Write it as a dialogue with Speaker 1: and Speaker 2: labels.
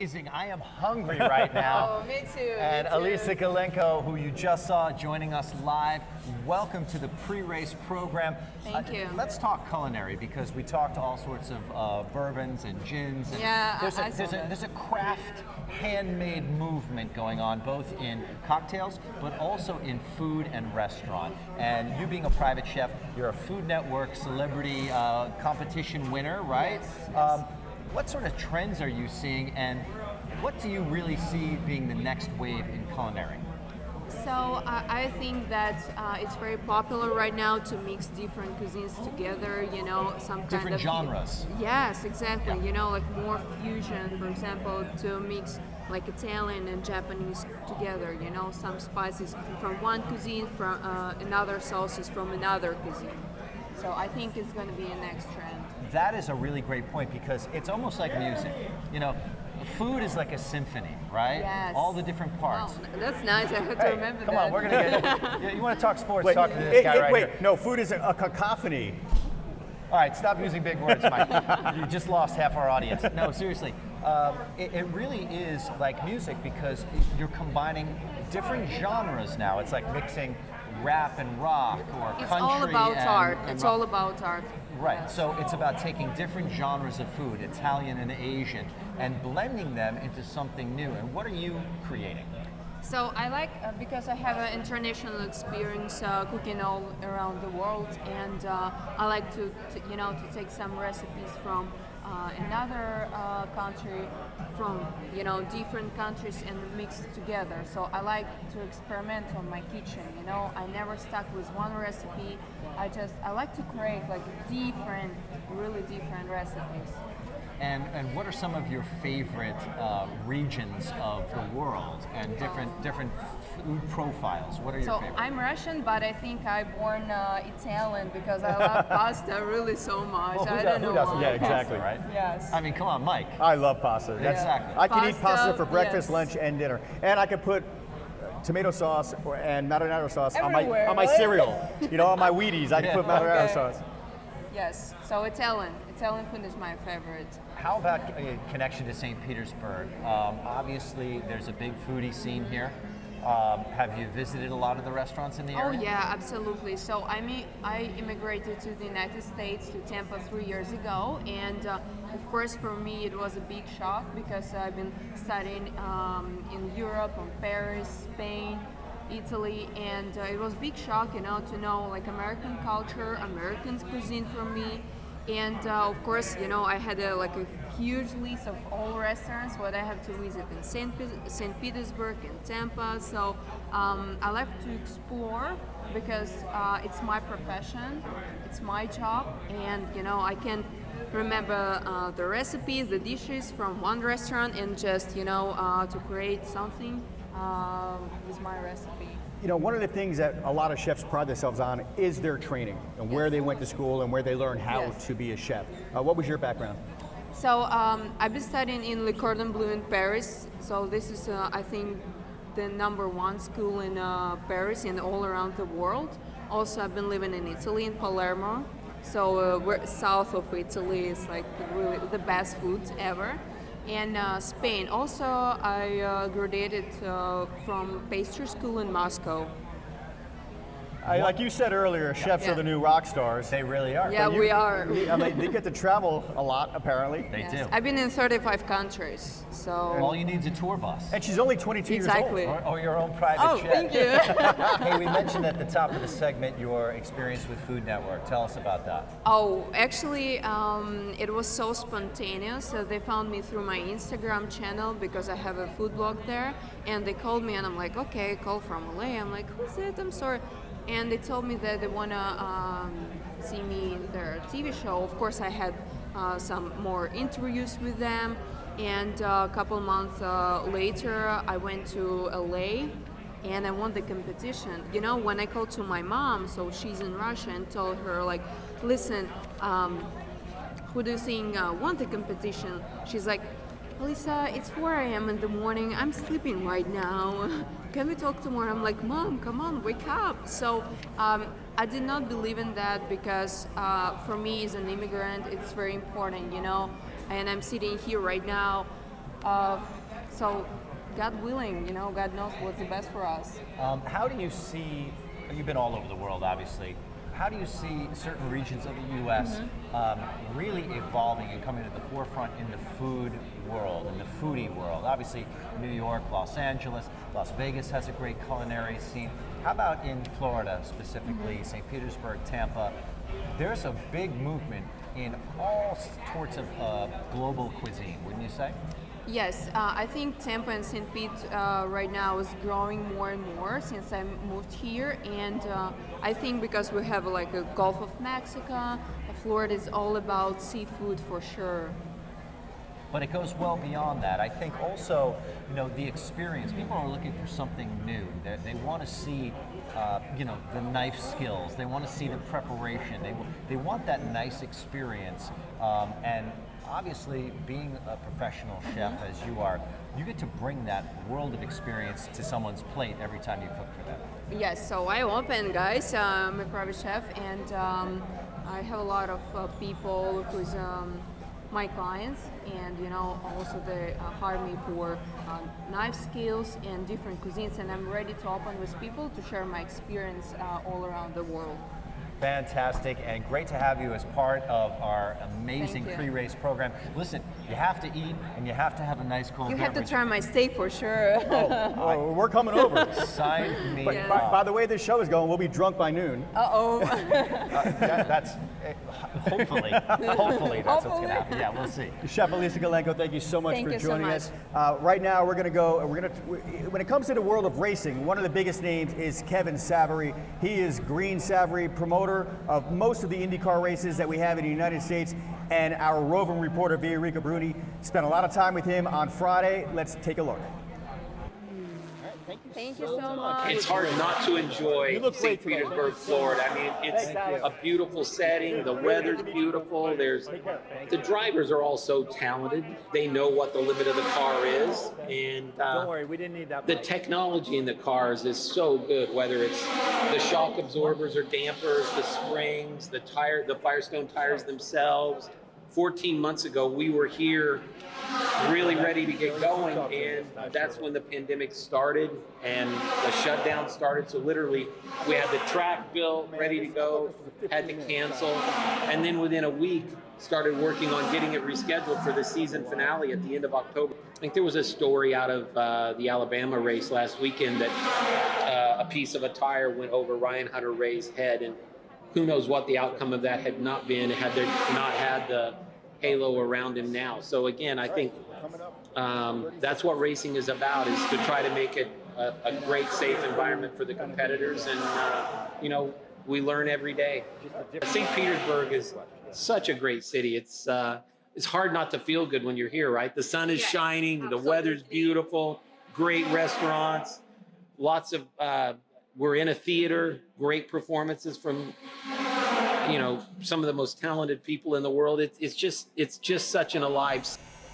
Speaker 1: Amazing. I am hungry right now.
Speaker 2: Oh, me too.
Speaker 1: And
Speaker 2: me too.
Speaker 1: Alisa Golenko, who you just saw joining us live, welcome to the pre-race program.
Speaker 2: Thank you.
Speaker 1: Let's talk culinary because we talked all sorts of bourbons and gins. And
Speaker 2: Yeah,
Speaker 1: there's a craft, handmade movement going on both in cocktails but also in food and restaurant. And you being a private chef, you're a Food Network celebrity competition winner, right?
Speaker 2: Yes.
Speaker 1: What sort of trends are you seeing, and what do you really see being the next wave in culinary?
Speaker 2: So I think that it's very popular right now to mix different cuisines together. You know, some kind
Speaker 1: Different
Speaker 2: of
Speaker 1: genres.
Speaker 2: Yes, exactly.
Speaker 1: Yeah.
Speaker 2: You know, like more fusion, for example, to mix like Italian and Japanese together. You know, some spices from one cuisine, from another sauces from another cuisine. So I think it's going to be a next trend.
Speaker 1: That is a really great point because it's almost like music. You know, food is like a symphony, right?
Speaker 2: Yes.
Speaker 1: All the different parts.
Speaker 2: Wow, that's nice. I have to
Speaker 1: Hey,
Speaker 2: remember
Speaker 1: come
Speaker 2: that.
Speaker 1: on, we're gonna get. You want to talk sports?
Speaker 3: Wait,
Speaker 1: Talk to this guy right
Speaker 3: wait,
Speaker 1: here.
Speaker 3: no, food is a cacophony.
Speaker 1: All right, stop using big words, Mike. You just lost half our audience. No, seriously. It really is like music because you're combining different genres now. It's like mixing rap and rock or
Speaker 2: It's
Speaker 1: country
Speaker 2: all about
Speaker 1: and,
Speaker 2: art.
Speaker 1: and
Speaker 2: It's
Speaker 1: rock.
Speaker 2: all about art.
Speaker 1: Right, so it's about taking different genres of food, Italian and Asian, and blending them into something new. And what are you creating?
Speaker 2: So I like because I have an international experience cooking all around the world, and I like to take some recipes from another country, from different countries, and mix together. So I like to experiment on my kitchen. You know, I never stuck with one recipe. I like to create like really different recipes.
Speaker 1: And what are some of your favorite regions of the world and different food profiles? What are your
Speaker 2: So
Speaker 1: favorites?
Speaker 2: I'm Russian, but I think I'm born Italian because I love pasta really so much.
Speaker 1: Well,
Speaker 2: I don't know
Speaker 3: doesn't?
Speaker 2: why.
Speaker 3: Yeah, exactly.
Speaker 1: Right?
Speaker 2: Yes.
Speaker 1: I mean, come on, Mike.
Speaker 3: I love pasta.
Speaker 1: Exactly.
Speaker 3: I can eat
Speaker 2: Pasta,
Speaker 3: pasta for breakfast,
Speaker 2: yes.
Speaker 3: lunch, and dinner. And I can put tomato sauce and marinara sauce on
Speaker 2: Everywhere,
Speaker 3: my
Speaker 2: right?
Speaker 3: cereal. You know, on my Wheaties, I can
Speaker 1: Yeah.
Speaker 3: put marinara
Speaker 2: Okay.
Speaker 3: sauce.
Speaker 2: Yes. So Italian food is my favorite.
Speaker 1: How about a connection to St. Petersburg? Obviously, there's a big foodie scene here. Have you visited a lot of the restaurants in the
Speaker 2: Oh
Speaker 1: area?
Speaker 2: yeah, absolutely. So I immigrated to the United States, to Tampa 3 years ago, and of course for me it was a big shock because I've been studying in Europe, in Paris, Spain, Italy, and it was a big shock, to know like American culture, American cuisine for me. And of course, I had a huge list of all restaurants what I have to visit in St. Petersburg and Tampa. So I like to explore because it's my profession, it's my job, and I can remember the recipes, the dishes from one restaurant, and just to create something with my recipe.
Speaker 3: You know, one of the things that a lot of chefs pride themselves on is their training and where they went to school and where they learned how
Speaker 2: Yes.
Speaker 3: to be a chef. What was your background?
Speaker 2: So I've been studying in Le Cordon Bleu in Paris. So this is, I think, the #1 school in Paris and all around the world. Also, I've been living in Italy, in Palermo. So we're south of Italy. It's like really the best food ever. And Spain. Also, I graduated from pastry school in Moscow.
Speaker 3: Like you said earlier, chefs
Speaker 2: Yeah.
Speaker 3: are the new rock stars.
Speaker 1: They really are.
Speaker 2: Yeah, we are.
Speaker 3: I mean, they get to travel a lot, apparently.
Speaker 1: They
Speaker 2: Yes.
Speaker 1: do.
Speaker 2: I've been in 35 countries. So
Speaker 1: All you need is a tour bus.
Speaker 3: And she's only 22
Speaker 2: Exactly.
Speaker 3: years old.
Speaker 1: Or your own private
Speaker 2: oh,
Speaker 1: jet.
Speaker 2: thank you.
Speaker 1: Hey, we mentioned at the top of the segment your experience with Food Network. Tell us about that.
Speaker 2: Oh, actually, it was so spontaneous. They found me through my Instagram channel because I have a food blog there, and they called me, and I'm like, okay, call from LA. I'm like, who's it? I'm sorry. And they told me that they wanna see me in their TV show. Of course, I had some more interviews with them, and a couple months later, I went to LA. And I won the competition. When I called to my mom, so she's in Russia, and told her like, listen, who do you think won the competition? She's like, Alisa, it's 4 a.m. in the morning. I'm sleeping right now. Can we talk tomorrow? I'm like, Mom, come on, wake up. So I did not believe in that because for me as an immigrant, it's very important, And I'm sitting here right now So God willing, God knows what's the best for us.
Speaker 1: How do you see, you've been all over the world, obviously, how do you see certain regions of the U.S. Really evolving and coming to the forefront in the food world, in the foodie world? Obviously, New York, Los Angeles, Las Vegas has a great culinary scene. How about in Florida specifically, St. Petersburg, Tampa? There's a big movement in all sorts of global cuisine, wouldn't you say?
Speaker 2: Yes, I think Tampa and St. Pete right now is growing more and more since I moved here, and I think because we have like a Gulf of Mexico, Florida is all about seafood for sure.
Speaker 1: But it goes well beyond that. I think also, the experience. People are looking for something new. They want to see, the knife skills. They want to see the preparation. They want that nice experience. And obviously, being a professional chef as you are, you get to bring that world of experience to someone's plate every time you cook for them.
Speaker 2: Yes, so I open, guys. I'm a private chef, and I have a lot of people who's my clients, and also they hire me for knife skills and different cuisines, and I'm ready to open with people to share my experience all around the world.
Speaker 1: Fantastic, and great to have you as part of our amazing pre-race program. Listen, you have to eat and you have to have a nice cold
Speaker 2: You
Speaker 1: beverage.
Speaker 2: have to try my steak for sure.
Speaker 3: We're coming over.
Speaker 1: Sign me
Speaker 2: Yeah.
Speaker 1: up.
Speaker 3: By the way this show is going, we'll be drunk by noon.
Speaker 2: Uh-oh.
Speaker 1: That's hopefully that's what's going to happen. Yeah, we'll see.
Speaker 3: Chef Alisa Golenko, thank you so much
Speaker 2: Thank
Speaker 3: for
Speaker 2: you so
Speaker 3: joining
Speaker 2: much.
Speaker 3: us. Right now, we're going to go. When it comes to the world of racing, one of the biggest names is Kevin Savoree. He is Green Savoree, promoter of most of the IndyCar races that we have in the United States. And our roving reporter, Viorica Bruni, spent a lot of time with him on Friday. Let's take a look.
Speaker 2: Thank you so much.
Speaker 4: It's hard not to enjoy
Speaker 3: You look great
Speaker 4: St.
Speaker 3: today.
Speaker 4: Petersburg, Florida. I mean, it's a beautiful setting. The weather's beautiful. The drivers are all so talented. They know what the limit of the car is, and
Speaker 3: Don't worry, we didn't need that.
Speaker 4: the technology in the cars is so good. Whether it's the shock absorbers or dampers, the springs, the Firestone tires themselves. 14 months ago, we were here really ready to get going, and that's when the pandemic started and the shutdown started. So literally, we had the track built, ready to go, had to cancel, and then within a week, started working on getting it rescheduled for the season finale at the end of October. I think there was a story out of the Alabama race last weekend that a piece of a tire went over Ryan Hunter-Reay's head, and who knows what the outcome of that had not been had they not had the halo around him now. So again, I think that's what racing is about, is to try to make it a great, safe environment for the competitors. And, we learn every day. St. Petersburg is such a great city. It's hard not to feel good when you're here, right? The sun is shining, the weather's beautiful, great restaurants, lots of, we're in a theater, great performances from, some of the most talented people in the world. It's just such an alive